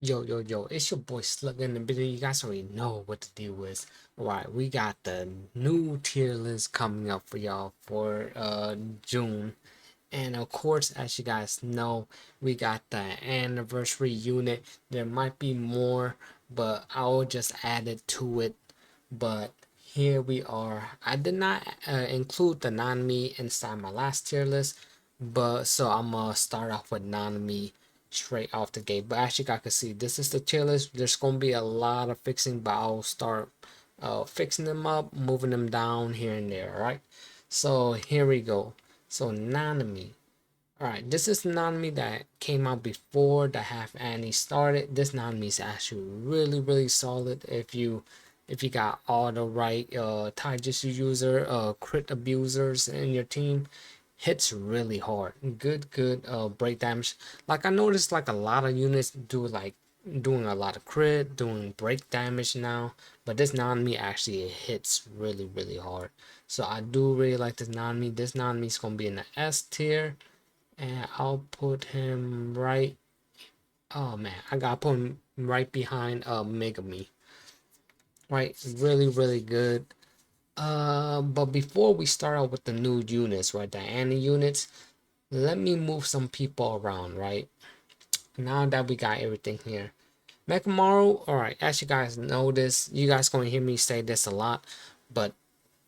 Yo, it's your boy Slug in the video. You guys already know what the deal is. Alright, we got the new tier list coming up for y'all for June. And of course, as you guys know, we got the anniversary unit. There might be more, but I'll just add it to it. But here we are. I did not include the Nanami inside my last tier list, but so I'm gonna start off with Nanami straight off the gate. But as you guys can see, this is the tier list. There's gonna be a lot of fixing, but I'll start fixing them up, moving them down here and there. All right. So here we go. So Nanami. Alright, this is Nanami that came out before the half Annie started. This Nanami is actually really solid if you got all the right Taijutsu user, crit abusers in your team. Hits really hard. Good break damage. Like I noticed like a lot of units do like doing a lot of crit, doing break damage now. But this Nanami actually hits really hard. So I do really like this Nanami. This Nanami is gonna be in the S tier. And I'll put him right. Oh man, I gotta put him right behind Megami. Right, really good. But before we start out with the new units, right, the Annie units, let me move some people around, right? Now that we got everything here. Mekamaru, alright, as you guys know this, you guys gonna hear me say this a lot, but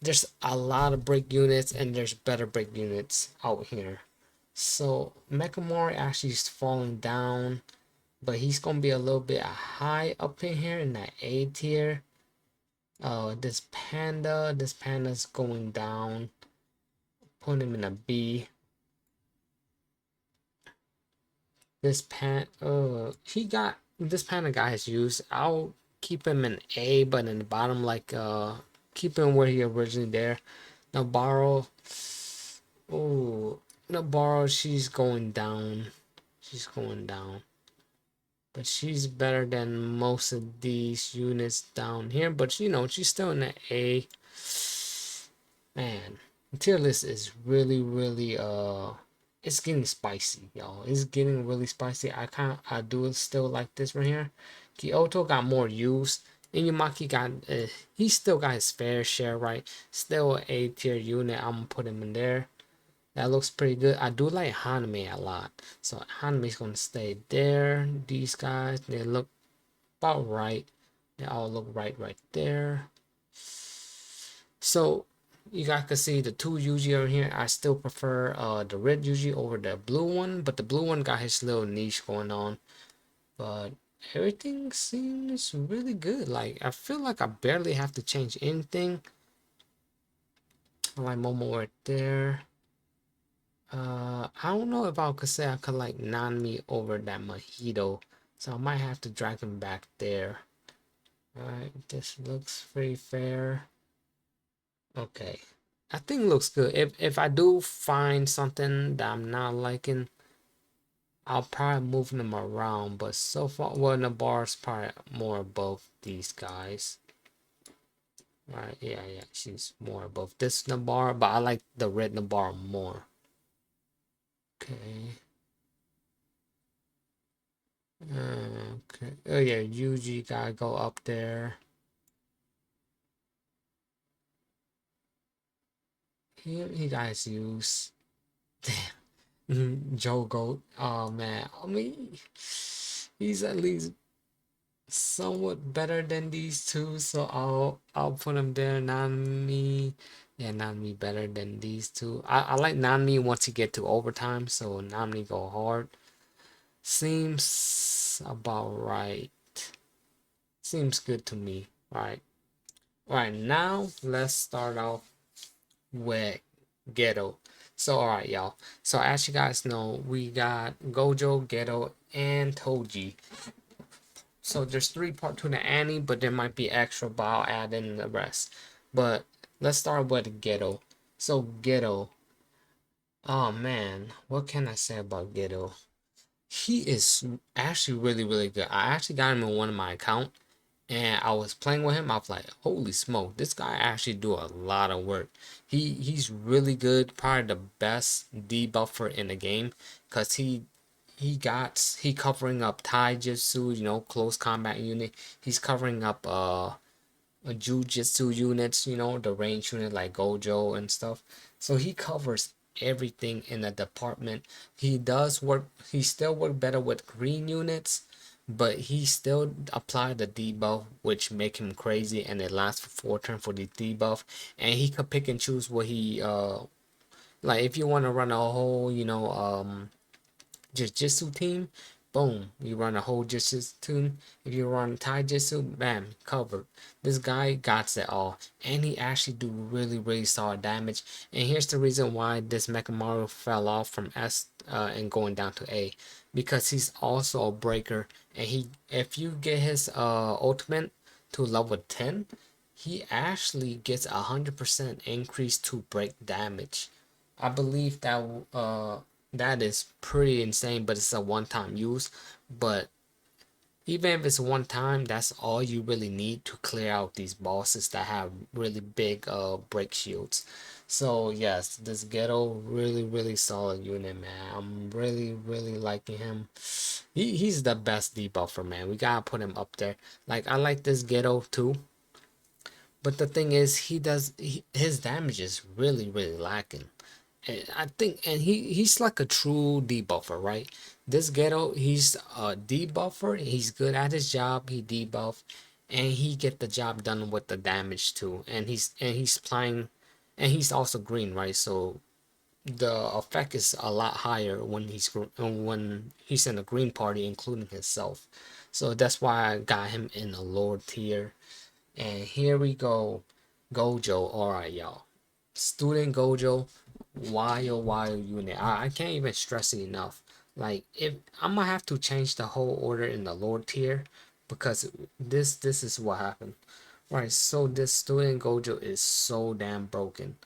there's a lot of break units and there's better break units out here. So Mekamaru actually is falling down, but he's gonna be a little bit high up in here in that A tier. This panda's going down. Put him in a B. This panda guy is used. I'll keep him in A, but in the bottom, like keep him where he originally there. Nabarro, oh, Nabarro, she's going down. She's going down. But she's better than most of these units down here. But you know, she's still in the A. Man, the tier list is really it's getting spicy, y'all. It's getting really spicy. I do still like this right here. Kyoto got more use. Inumaki got he still got his fair share, right? Still a A tier unit. I'm gonna put him in there. That looks pretty good. I do like Haname a lot. So Haname's gonna stay there. These guys, they look about right. They all look right there. So you guys can see the two Yuji over here. I still prefer the red Yuji over the blue one, but the blue one got his little niche going on. But everything seems really good. Like I feel like I barely have to change anything. I like Momo right there. I don't know if I could say I could like Nanami over that Mojito, so I might have to drag him back there. Alright, this looks pretty fair. Okay, I think it looks good. If I do find something that I'm not liking, I'll probably move them around. But so far, well, Nabar's probably more above these guys. Right? Yeah, she's more above this Nabar, but I like the red Nabar more. Okay. Okay. Oh yeah, Yuji gotta go up there. He got his use. Damn. Joe Goat. Oh man. I mean, he's at least somewhat better than these two, so I'll put him there. Nami. Yeah, Nami better than these two. I like Nami once you get to overtime, so Nami go hard. Seems about right. Seems good to me. Alright. Alright, now let's start off with Ghetto. So alright y'all. So as you guys know, we got Gojo, Ghetto, and Toji. So there's 3 part to the Annie, but there might be extra, but I'll add in the rest. But let's start with Ghetto. So Ghetto. Oh man, what can I say about Ghetto? He is actually really good. I actually got him in one of my account and I was playing with him. I was like, holy smoke, this guy actually do a lot of work. He's really good, probably the best debuffer in the game, because he he covering up taijutsu, close combat unit. He's covering up jujutsu units, the range unit like Gojo and stuff. So he covers everything in the department. He still work better with green units, but he still apply the debuff, which make him crazy, and it lasts for 4 turns for the debuff. And he could pick and choose what he like if you want to run a whole, Jujutsu team, boom, you run a whole Jujutsu team. If you run Taijutsu, bam, covered. This guy got it all, and he actually do really, really solid damage. And here's the reason why this Mechamaru fell off from S and going down to A, because he's also a breaker, and if you get his ultimate to level 10, he actually gets 100% increase to break damage. I believe that is pretty insane, but it's a one-time use. But even if it's one time, that's all you really need to clear out these bosses that have really big break shields. So yes, this Ghetto really really solid unit, man. I'm really really liking him. He's the best debuffer, man. We gotta put him up there. Like I like this Ghetto too, but the thing is, his damage is really really lacking. And I think, and he's like a true debuffer, right? This Ghetto, he's a debuffer. He's good at his job. He debuff, and he get the job done with the damage too. And he's playing, and he's also green, right? So the effect is a lot higher when he's in a green party, including himself. So that's why I got him in a lower tier. And here we go, Gojo. All right, y'all. Student Gojo, wild unit. I can't even stress it enough. Like if I'm gonna have to change the whole order in the lower tier, because this is what happened. Right, so this student Gojo is so damn broken.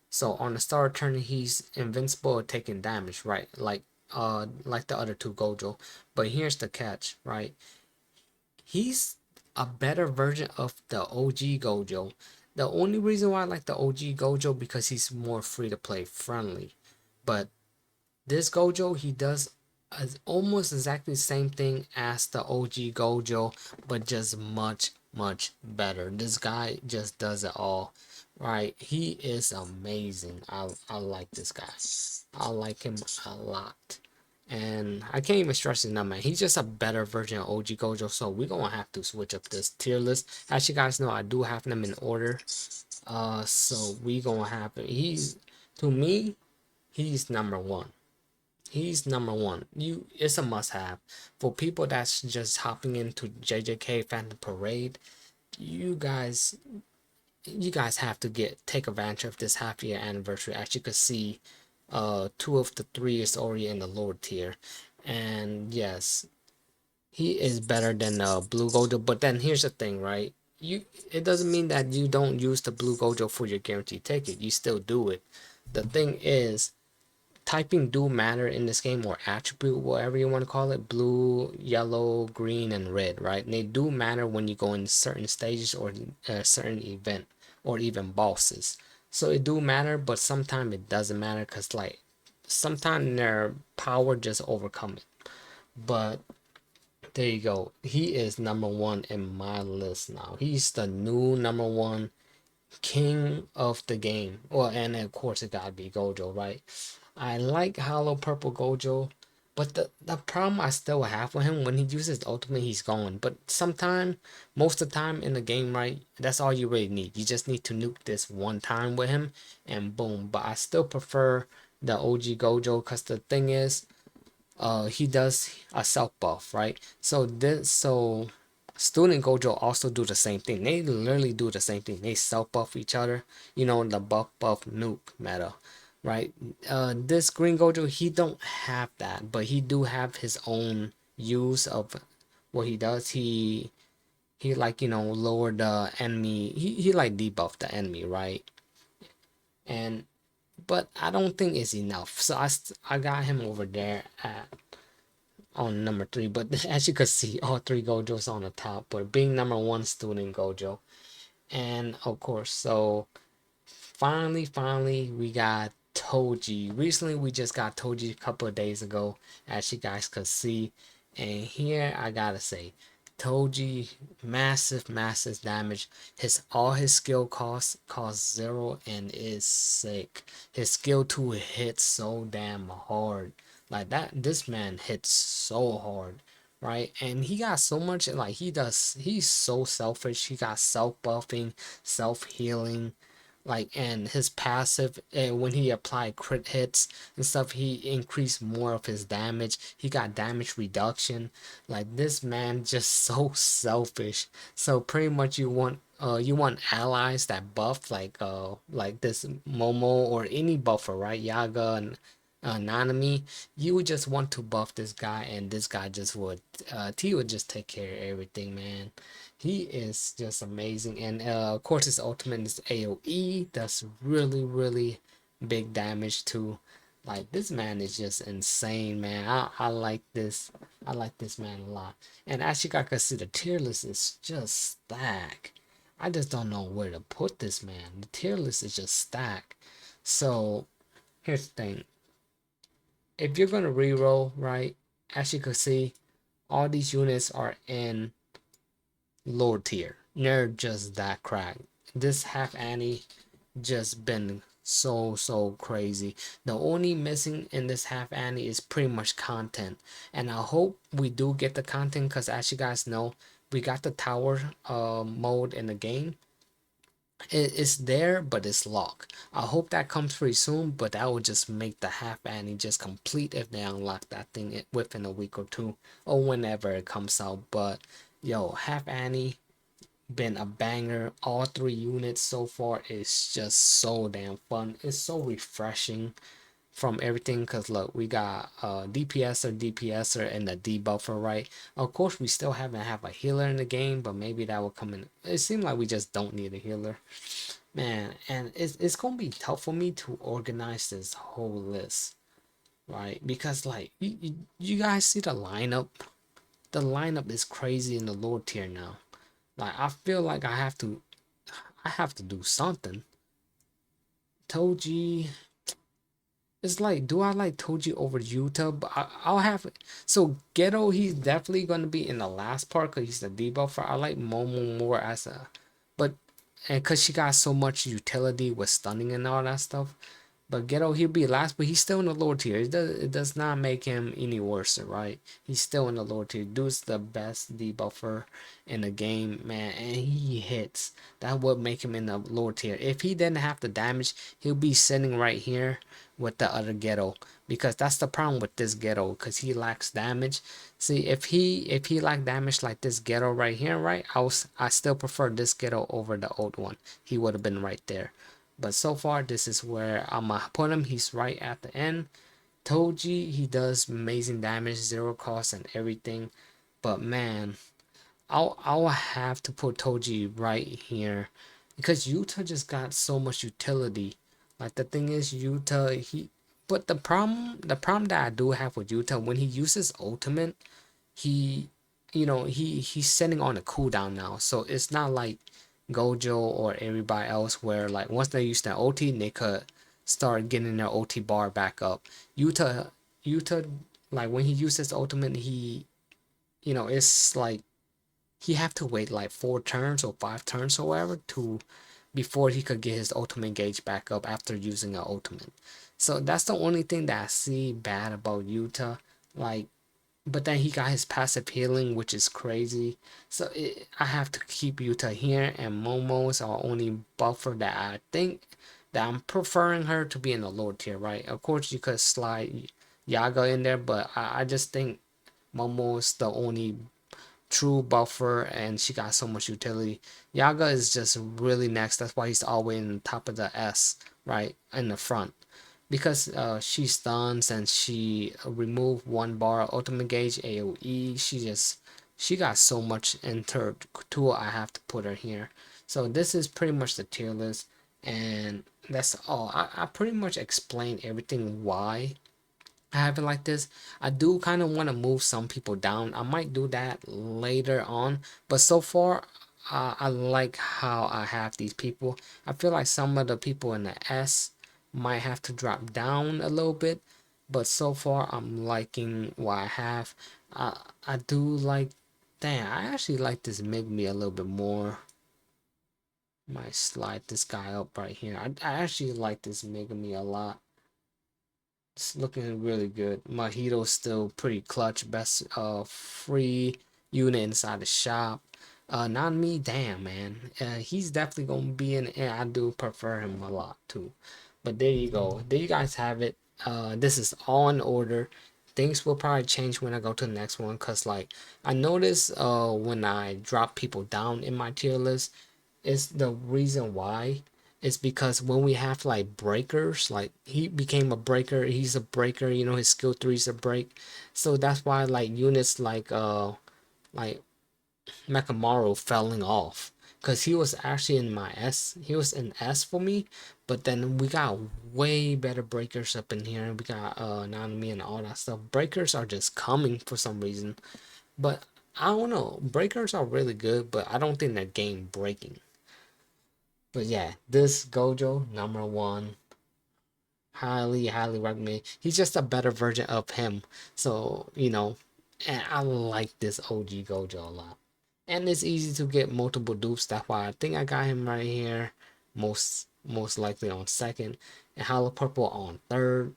So on the start turn, he's invincible at taking damage, right? Like the other two Gojo. But here's the catch, right? He's a better version of the OG Gojo. The only reason why I like the OG Gojo, because he's more free to play friendly. But this Gojo, he does almost exactly the same thing as the OG Gojo, but just much better. This guy just does it all. Right? He is amazing. I like this guy. I like him a lot. And I can't even stress it enough, man. He's just a better version of OG Gojo. So we're gonna have to switch up this tier list. As you guys know, I do have them in order. So we gonna have to me, he's number one. He's number one. It's a must have for people that's just hopping into JJK Phantom Parade. You guys, you guys have to take advantage of this half year anniversary. As you can see, two of the three is already in the lower tier, and yes, he is better than Blue Gojo. But then here's the thing, right? It doesn't mean that you don't use the Blue Gojo for your guaranteed ticket. You still do it. The thing is, typing do matter in this game, or attribute, whatever you want to call it. Blue, yellow, green, and red, right? And they do matter when you go in certain stages or a certain event or even bosses. So it do matter, but sometimes it doesn't matter, because like sometimes their power just overcome it. But there you go. He is number one in my list now. He's the new number one king of the game. Well, and of course it gotta be Gojo, right? I like Hollow Purple Gojo, but the problem I still have with him, when he uses the ultimate, he's gone. But sometime, most of the time in the game, right, that's all you really need. You just need to nuke this one time with him, and boom. But I still prefer the OG Gojo, because the thing is, he does a self buff, right? So student Gojo also do the same thing. They literally do the same thing. They self buff each other, the buff nuke meta, right? This green Gojo, he don't have that, but he do have his own use of what he does. He like, lower the enemy. He like debuff the enemy, right? And but I don't think it's enough. So I got him over there at on number three. But as you can see, all three Gojos on the top. But being number one, student Gojo, and of course, so finally, we got Toji. Recently, we just got Toji a couple of days ago, as you guys could see. And here, I gotta say, Toji, massive, massive damage. All his skill cost 0 and is sick. His skill 2 hits so damn hard. Like that, this man hits so hard, right? And he got so much, like he's so selfish. He got self buffing, self healing, like, and his passive, and when he applied crit hits and stuff, he increased more of his damage. He got damage reduction. Like, this man just so selfish. So pretty much you want allies that buff, like this Momo or any buffer, right? Yaga and Nanami. You would just want to buff this guy, and this guy just would T would just take care of everything, man. He is just amazing. And of course his ultimate is AoE. That's really, really big damage too. Like, this man is just insane, man. I like this. I like this man a lot. And as you guys can see, the tier list is just stacked. I just don't know where to put this man. The tier list is just stacked. So here's the thing. If you're gonna reroll, right, as you can see, all these units are in lower tier. They're just that cracked. This half Annie just been so crazy. The only missing in this half Annie is pretty much content, and I hope we do get the content, because as you guys know, we got the tower mode in the game. It's there, but it's locked. I hope that comes pretty soon, but that would just make the half Annie just complete if they unlock that thing within a week or two, or whenever it comes out. But yo, half Annie been a banger. All 3 units so far is just so damn fun. It's so refreshing from everything, because look, we got DPSer and the debuffer, right? Of course, we still haven't have a healer in the game, but maybe that will come in. It seems like we just don't need a healer, man. And it's gonna be tough for me to organize this whole list, right? Because like you guys see the lineup. The lineup is crazy in the lower tier now. Like, I feel like I have to do something. Toji, it's like, do I like Toji over Yuta? But I'll have, so Ghetto, he's definitely gonna be in the last part because he's the debuffer. I like Momo more as a, but, and because she got so much utility with stunning and all that stuff. But Ghetto, he'll be last, but he's still in the lower tier. It does not make him any worse, right? He's still in the lower tier. Dude's the best debuffer in the game, man, and he hits. That would make him in the lower tier. If he didn't have the damage, he'll be sitting right here with the other Ghetto, because that's the problem with this Ghetto, because he lacks damage. See, if he lacked damage like this Ghetto right here, right? I still prefer this Ghetto over the old one. He would have been right there. But so far, this is where I'm gonna put him. He's right at the end. Toji, he does amazing damage, 0 cost and everything. But man, I'll have to put Toji right here, because Yuta just got so much utility. Like, the thing is, Yuta, but the problem that I do have with Yuta, when he uses ultimate, he he's sitting on a cooldown now, so it's not like Gojo or everybody else, where like once they use their OT, they could start getting their OT bar back up. Yuta, like when he uses ultimate, it's like he have to wait like 4 turns or 5 turns or whatever to before he could get his ultimate gauge back up after using an ultimate. So that's the only thing that I see bad about Yuta. Like, but then he got his passive healing, which is crazy. So I have to keep Yuta here, and Momo's our only buffer that I think that I'm preferring her to be in the lower tier, right? Of course, you could slide Yaga in there, but I just think Momo's the only true buffer, and she got so much utility. Yaga is just really next. That's why he's always in the top of the S, right, in the front, because she stuns and she removed 1 bar ultimate gauge AoE. She got so much in her tool. I have to put her here. So this is pretty much the tier list, and that's all. I pretty much explained everything why I have it like this. I do kind of want to move some people down. I might do that later on, but so far I like how I have these people. I feel like some of the people in the S might have to drop down a little bit, but so far I'm liking what I have. I do like, damn, I actually like this Megumi a little bit more. Might slide this guy up right here. I actually like this Megumi a lot. It's looking really good. Mahito's still pretty clutch. Best free unit inside the shop. Not me, damn man. He's definitely gonna be in, and I do prefer him a lot too. But there you go. There you guys have it. This is all in order. Things will probably change when I go to the next one, cause like I notice when I drop people down in my tier list, is the reason why is because when we have like breakers, like he became a breaker, he's a breaker, you know, his skill 3 is a break. So that's why like units like Mekamaru falling off, because he was actually in my S, he was in S for me, but then we got way better breakers up in here. We got Nanami and all that stuff. Breakers are just coming for some reason, but I don't know, breakers are really good, but I don't think they're game breaking. But yeah, this Gojo #1, highly recommend. He's just a better version of him. So, you know, and I like this OG Gojo a lot. And it's easy to get multiple dupes. That's why I think I got him right here. Most likely on second. And Hollow Purple on third.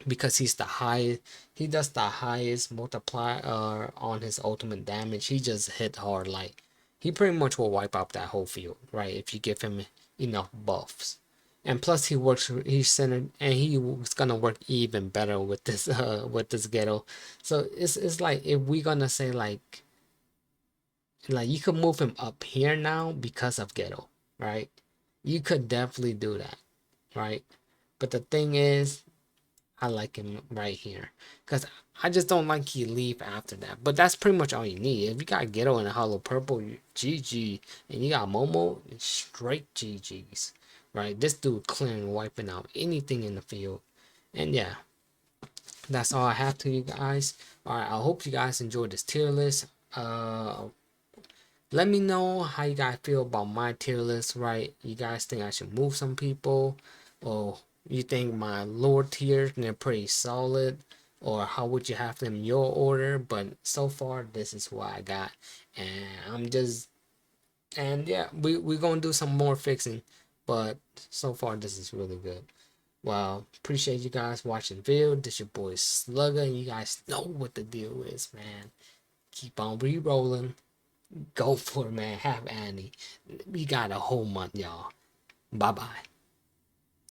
Because he's the highest, he does the highest multiplier on his ultimate damage. He just hit hard, like he pretty much will wipe out that whole field, right? If you give him enough buffs. And plus he's centered, and he's gonna work even better with this Ghetto. So it's like, if we gonna say like you could move him up here now because of Ghetto, right? You could definitely do that, right? But the thing is, I like him right here, because I just don't like he leave after that. But that's pretty much all you need. If you got Ghetto and a Hollow Purple, GG, and you got Momo, straight GG's, right? This dude clearing, wiping out anything in the field. And yeah, that's all I have to you guys. All right, I hope you guys enjoyed this tier list. Let me know how you guys feel about my tier list, right? You guys think I should move some people, or you think my lower tiers they're pretty solid, or how would you have them in your order? But so far, this is what I got, and I'm just, and yeah, we're gonna do some more fixing, but so far this is really good. Well, appreciate you guys watching the video. This your boy Slugger, and you guys know what the deal is, man. Keep on re-rolling. Go for it, man. Have Annie. We got a whole month, y'all. Bye bye.